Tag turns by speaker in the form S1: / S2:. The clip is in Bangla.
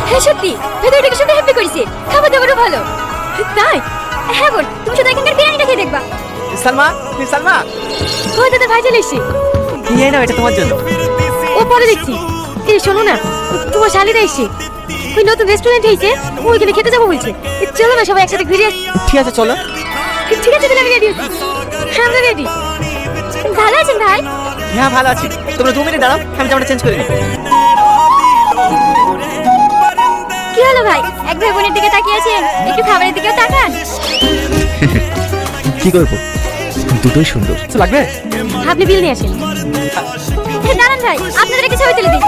S1: হ্যাঁ সত্যি ভেতরে ডেকে শুনে হ্যাপি করেছে, খাবার দাবারও ভালো। তাই? হ্যাঁ বোন, তুমি শুধু এখানকার বিরিয়ানিটা খেয়ে দেখবা।
S2: সালমা, সালমা,
S1: ও দাদা ভাই চলে এসছে।
S2: এই নাও, এটা তোমার জন্য।
S1: ও পরে দেখছি। এই শোনো না, তোমার শালিরা এসছে, ওই নতুন রেস্টুরেন্ট হয়েছে, ওইখানে খেতে যাবো বলছে। চলো না সবাই একসাথে ঘুরে আসি।
S2: ঠিক আছে চলো।
S1: ঠিক আছে তাহলে আমি রেডি আছি। হ্যাঁ আমরা রেডি। ভালো আছেন ভাই?
S2: হ্যাঁ ভালো আছি, তোমরা 2 মিনিট দাঁড়াও, আমি জামাটা চেঞ্জ করে নিই।
S1: কি হলো ভাই, এক ভাই বোনের দিকে তাকিয়ে আছেন, একটু খাবারের দিকেও তাকান।
S2: কি করবো, দুটোই সুন্দর। কিছু লাগবে?
S1: আপনি বিল নিয়ে আসেন। দাঁড়ান ভাই, আপনাদেরকে ছবি তুলে দিই।